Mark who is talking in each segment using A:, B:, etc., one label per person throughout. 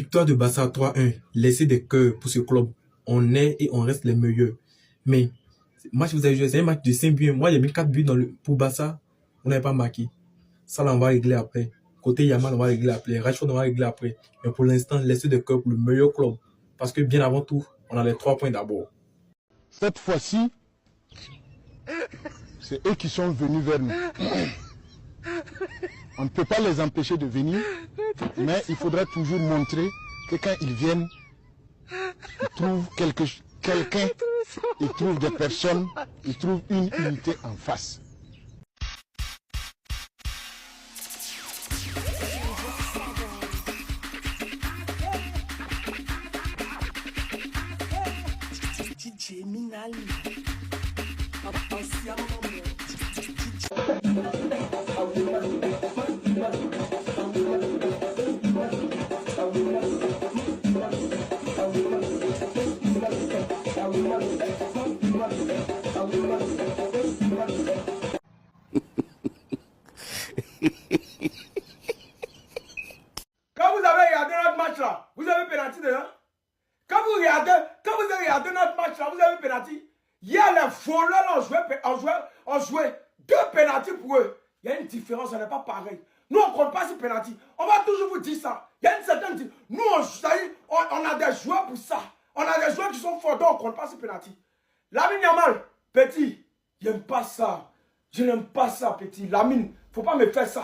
A: Victoire de Barça 3-1. Laissez des cœurs pour ce club. On est et on reste les meilleurs. Mais, match vous avez joué, c'est un match de 5 buts. Moi, j'ai mis 4 buts pour Barça. On n'avait pas marqué. Ça, là, on va régler après. Côté Yamal, on va régler après. Rashford, on va régler après. Mais pour l'instant, laissez des cœurs pour le meilleur club. Parce que bien avant tout, on a les 3 points d'abord.
B: Cette fois-ci, c'est eux qui sont venus vers nous. On ne peut pas les empêcher de venir, mais il faudra toujours montrer que quand ils viennent, ils trouvent quelqu'un, ils trouvent des personnes, ils trouvent une unité en face.
C: DJ Minali.
D: Quand vous avez regardé notre match là, vous avez pénalty dedans. Quand vous avez regardé notre match là, vous avez pénalty. Il y a les voleurs là, on jouait 2 pénalty pour eux. Il y a une différence, ce n'est pas pareil. Nous, on ne compte pas sur pénalty. On va toujours vous dire ça. Il y a une certaine différence. Nous, on a des joueurs pour ça. On a des joueurs qui sont forts, donc on ne compte pas sur pénalty. Lamine Yamal, petit, j'aime pas ça. Je n'aime pas ça, petit. Lamine, il ne faut pas me faire ça.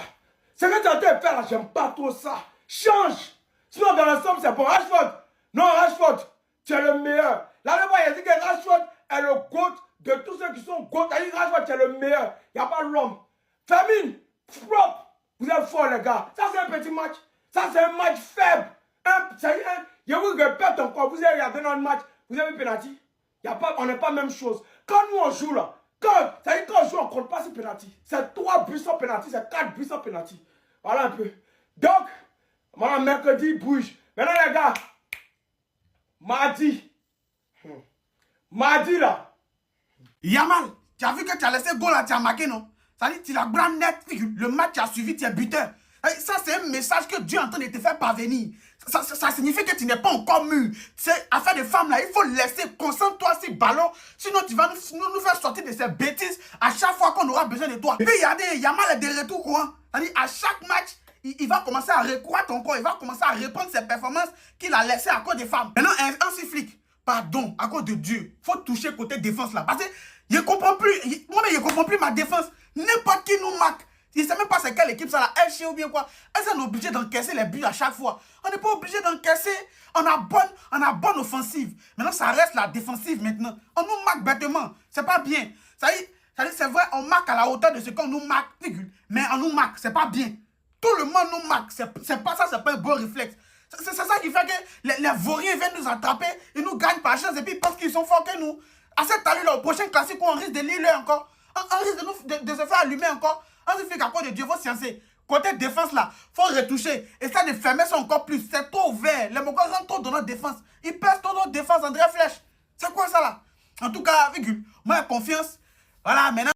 D: Ce que tu es en train de faire là, j'aime pas trop ça. Change. Sinon, dans l'ensemble, c'est bon. Rashford. Non, Rashford, tu es le meilleur. Là, le il a dit que Rashford est le GOAT de tous ceux qui sont GOAT. Il a dit que Rashford, tu es le meilleur. Il n'y a pas l'homme. Famine, propre. Vous êtes forts, les gars. Ça, c'est un petit match. Ça, c'est un match faible. Je vous répète encore. Vous avez regardé notre match. Vous avez penalty. On n'est pas la même chose. Quand nous, on joue là, quand on joue, on ne compte pas sur penalty. C'est 3 buts sans penalty. C'est 4 buts sans penalty. Voilà un peu. Donc, voilà, mercredi, bouge. Maintenant, les gars, mardi là.
C: Yamal, tu as vu que tu as laissé goal là, tu as marqué, non? Ça dit, tu l'as grand net, le match tu as suivi, tu es buteur. Ça, c'est un message que Dieu est en train de te faire parvenir. Ça signifie que tu n'es pas encore mûr. C'est affaire de femme là, il faut laisser, concentre-toi sur le ballon. Sinon, tu vas nous faire sortir de ces bêtises à chaque fois qu'on aura besoin de toi. Et puis, regardez, Yamal est de retour courant. C'est-à-dire, à chaque match, il va commencer à recroître encore. Il va commencer à reprendre ses performances qu'il a laissées à cause des femmes. Maintenant, un flic, pardon, à cause de Dieu, il faut toucher côté défense là. Parce que je ne comprends plus, moi-même, je ne comprends plus ma défense. N'importe qui nous marque. Je ne sais même pas c'est quelle équipe ça là, elle chien ou bien quoi. Est-ce qu'on est obligé d'encaisser les buts à chaque fois? On n'est pas obligé d'encaisser. On a bonne offensive. Maintenant, ça reste la défensive maintenant. On nous marque bêtement. C'est pas bien. C'est vrai, on marque à la hauteur de ce qu'on nous marque, mais on nous marque, c'est pas bien. Tout le monde nous marque. C'est pas ça, c'est pas un bon réflexe. C'est ça qui fait que les vauriens viennent nous attraper, ils nous gagnent par chance et puis ils pensent qu'ils sont forts que nous. À cette allure-là, au prochain classique, on risque de lire encore. On risque de se faire allumer encore. On se fait qu'à cause de Dieu, il faut sciencer. Côté défense là, il faut retoucher. Et ça, de fermer ça encore plus. C'est trop ouvert. Les Mogos rentrent trop dans notre défense. Ils pèsent trop dans notre défense, André Flèche. C'est quoi ça là? En tout cas, moi, j'ai confiance. Voilà, maintenant.